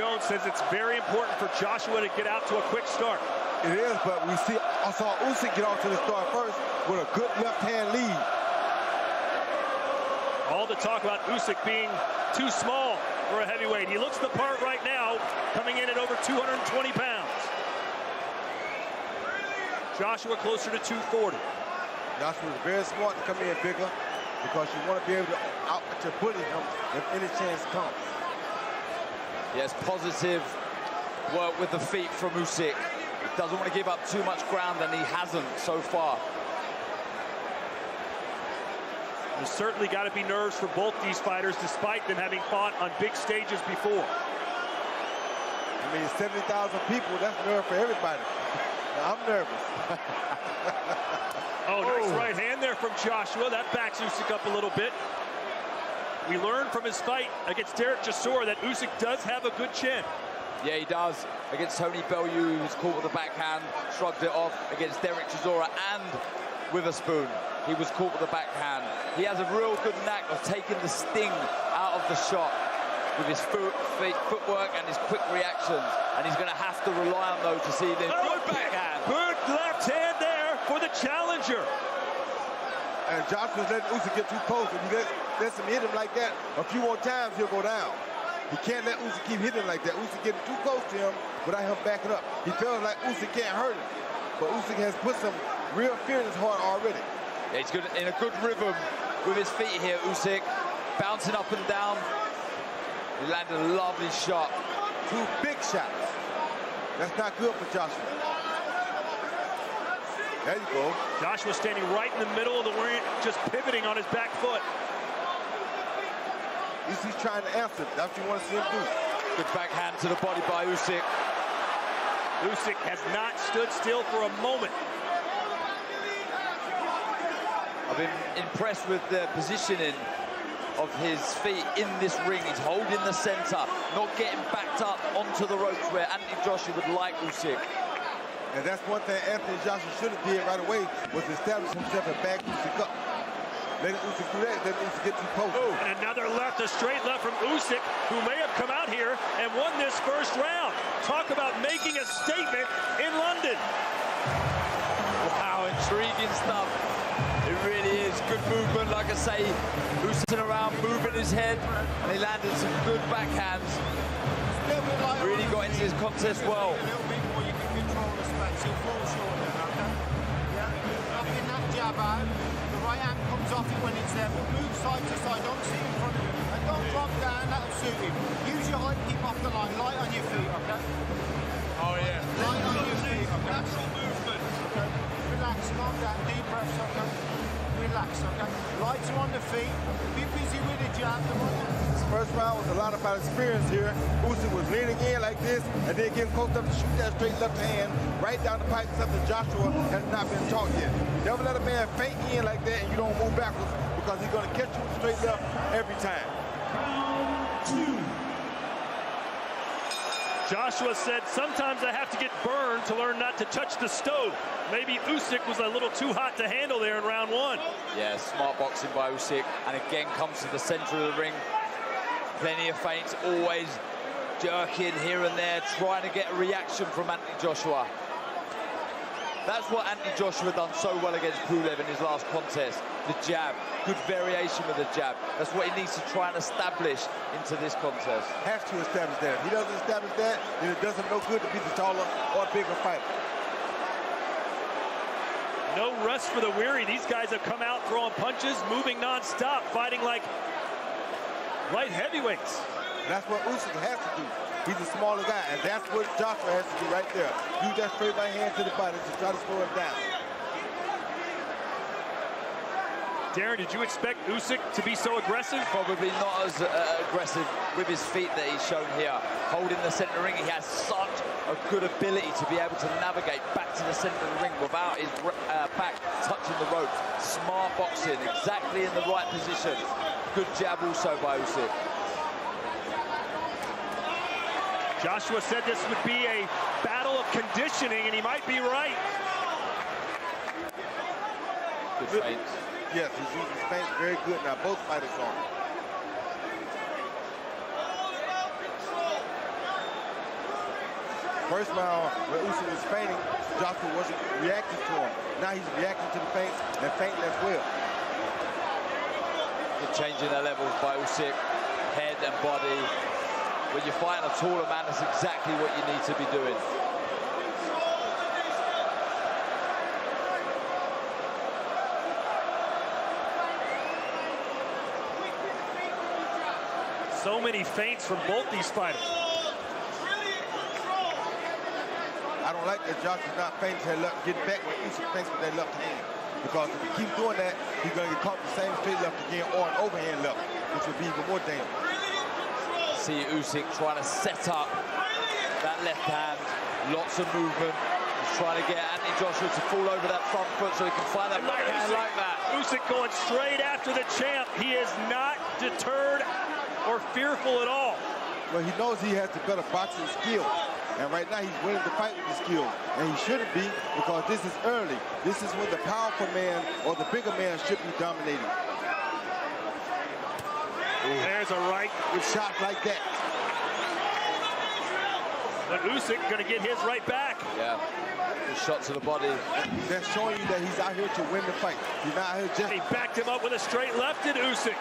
Jones says it's very important for Joshua to get out to a quick start. It is, but I saw Usyk get off to the start first with a good left-hand lead. All the talk about Usyk being too small for a heavyweight. He looks the part right now, coming in at over 220 pounds. Joshua closer to 240. Joshua's very smart to come in bigger because you want to be able to bully him if any chance comes. Yes, positive work with the feet from Usyk. He doesn't want to give up too much ground, and he hasn't so far. There's certainly got to be nerves for both these fighters, despite them having fought on big stages before. I mean, 70,000 people, that's nerve for everybody. Now, I'm nervous. Oh, nice right hand there from Joshua. That backs Usyk up a little bit. We learned from his fight against Derek Chisora that Usyk does have a good chin. Yeah, he does. Against Tony Bellew, he was caught with a backhand, shrugged it off. Against Derek Chisora and Witherspoon, he was caught with a backhand. He has a real good knack of taking the sting out of the shot with his footwork and his quick reactions. And he's going to have to rely on those to see the good backhand. Good left hand there for the challenger. And Joshua's letting Usyk get too close. If you let him hit him like that a few more times, he'll go down. He can't let Usyk keep hitting like that. Usyk getting too close to him without him backing up. He feels like Usyk can't hurt him. But Usyk has put some real fear in his heart already. Yeah, he's good in a good rhythm with his feet here, Usyk. Bouncing up and down. He landed a lovely shot. 2 big shots. That's not good for Joshua. There you go. Joshua standing right in the middle of the ring, just pivoting on his back foot. He's trying to answer. That's what you want to see him do. Good backhand to the body by Usyk. Usyk has not stood still for a moment. I've been impressed with the positioning of his feet in this ring. He's holding the center, not getting backed up onto the ropes where Antony Joshua would like Usyk. And that's one thing Antony Joshua should have did right away, was establish himself and back Usyk up. Let Usyk do that, let Usyk get too close. And another left, a straight left from Usyk, who may have come out here and won this first round. Talk about making a statement in London. Wow, intriguing stuff. It really is. Good movement, like I say. Usyk around, moving his head, and he landed some good backhands. Really got into his contest well. A little bit more, you can control the space. He'll fall short then, okay? Yeah, knocking that jab out. The right hand comes off it when it's there, but move side to side. Don't sit in front of him. And don't drop down, that'll suit him. Use your height, keep off the line. Light on your feet, okay? Oh, yeah. Light on your feet, okay? Natural movement. Okay. Relax, calm down, deep breaths, okay? Relax, okay? Lighter on the feet. Be busy with the jab. This first round was a lot about experience here. Usyk was leaning in like this and then getting close up to shoot that straight left hand right down the pipe, something Joshua has not been taught yet. You never let a man feint in like that and you don't move backwards because he's going to catch you straight left every time. Joshua said, sometimes I have to get burned to learn not to touch the stove. Maybe Usyk was a little too hot to handle there in round 1. Yeah, smart boxing by Usyk, and again comes to the center of the ring. Plenty of feints, always jerking here and there, trying to get a reaction from Antony Joshua. That's what Antony Joshua done so well against Pulev in his last contest. The jab, good variation with the jab. That's what he needs to try and establish into this contest. Has to establish that. If he doesn't establish that, then it does him no good to be the taller or bigger fighter. No rest for the weary. These guys have come out throwing punches, moving non-stop, fighting like light heavyweights. That's what Usyk has to do. He's a smaller guy, and that's what Joshua has to do right there. Use that straight right hand to the body to try to slow him down. Darren, did you expect Usyk to be so aggressive? Probably not as aggressive with his feet that he's shown here. Holding the center ring, he has such a good ability to be able to navigate back to the center of the ring without his back touching the ropes. Smart boxing, exactly in the right position. Good jab also by Usyk. Joshua said this would be a battle of conditioning, and he might be right. Good feints. Yes, he's using his feints very good. Now both fighters on. first round, when Usyk was feinting, Joshua wasn't reacting to him. Now he's reacting to the feints and feinting as well. You're changing the levels by Usyk, head and body. When you're fighting a taller man, that's exactly what you need to be doing. So many feints from both these fighters. I don't like that Joshua's not feinting to left, getting back when Usyk feints with that left hand. Because if he keeps doing that, he's going to get caught with the same straight left again or an overhand left, which would be even more dangerous. See Usyk trying to set up that left hand. Lots of movement. He's trying to get Antony Joshua to fall over that front foot so he can find that backhand like that. Usyk going straight after the champ. He is not deterred or fearful at all. Well, he knows he has the better boxing skill. And right now he's winning the fight with the skill. And he shouldn't be, because this is early. This is when the powerful man or the bigger man should be dominating. There's a right. With shots like that. But Usyk going to get his right back. Yeah, good shot to the body. That's showing you that he's out here to win the fight. He's not out here just... He backed him up with a straight left in Usyk.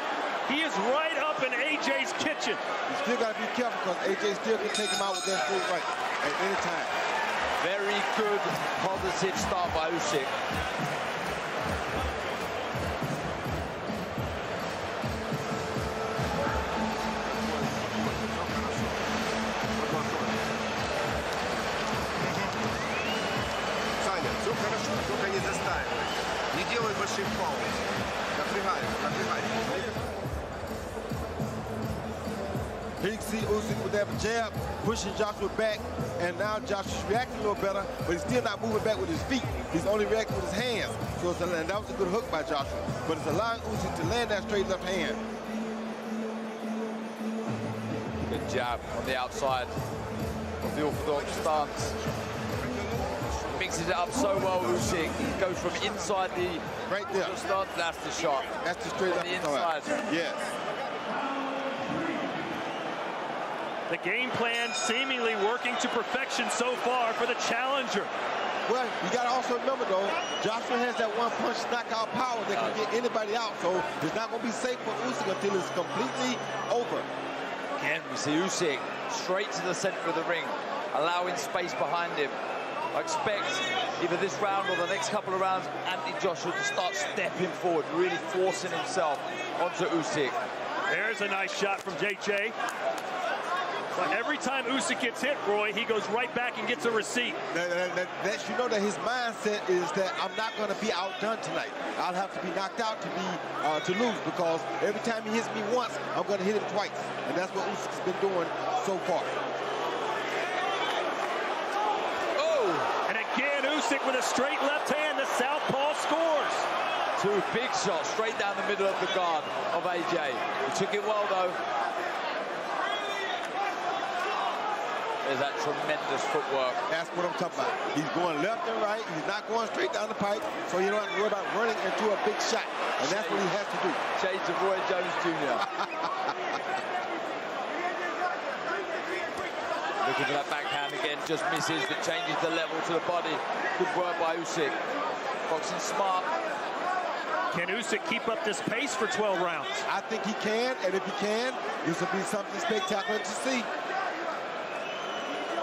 He is right up in AJ's kitchen. You still got to be careful, because AJ still can take him out with that straight right at any time. Very good, positive start by Usyk. Саня, все хорошо, только не застаивай. Не делай больших пауз. Напрягай, напрягай. Here you can see Usyk with that jab, pushing Joshua back, and now Joshua's reacting a little better, but he's still not moving back with his feet. He's only reacting with his hands. So it's and that was a good hook by Joshua, but it's allowing Usyk to land that straight left hand. Good jab on the outside of the orthodox stance. Mixes it up so well, Usyk. He goes from inside the right there stance. That's the shot. That's the straight left the inside. Yes. The game plan seemingly working to perfection so far for the challenger. Well, you got to also remember, though, Joshua has that one-punch knockout power that can get anybody out, so it's not going to be safe for Usyk until it's completely over. Again, we see Usyk straight to the center of the ring, allowing space behind him. I expect either this round or the next couple of rounds, Antony Joshua to start stepping forward, really forcing himself onto Usyk. There's a nice shot from JJ. But every time Usyk gets hit, Roy, he goes right back and gets a receipt. That you know that his mindset is that I'm not going to be outdone tonight. I'll have to be knocked out to lose, because every time he hits me once, I'm going to hit him twice. And that's what Usyk's been doing so far. Oh! And again, Usyk with a straight left hand. The southpaw scores. Two big shots straight down the middle of the guard of AJ. He took it well, though. There's that tremendous footwork. That's what I'm talking about. He's going left and right. He's not going straight down the pipe, so you don't have to worry about running into a big shot. And that's what he has to do. Shades of Roy Jones Jr. Looking for that backhand again, just misses, but changes the level to the body. Good work by Usyk. Boxing smart. Can Usyk keep up this pace for 12 rounds? I think he can, and if he can, this will be something spectacular to see.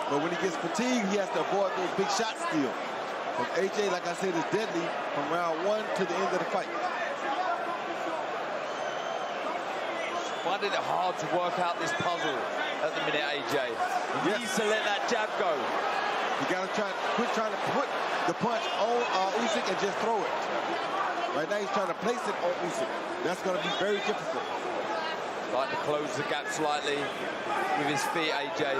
But when he gets fatigued, he has to avoid those big shots still. Because AJ, like I said, is deadly from round 1 to the end of the fight. Finding it hard to work out this puzzle at the minute, AJ. He needs to let that jab go. You got to quit trying to put the punch on Usyk and just throw it. Right now, he's trying to place it on Usyk. That's going to be very difficult. Like to close the gap slightly with his feet, AJ.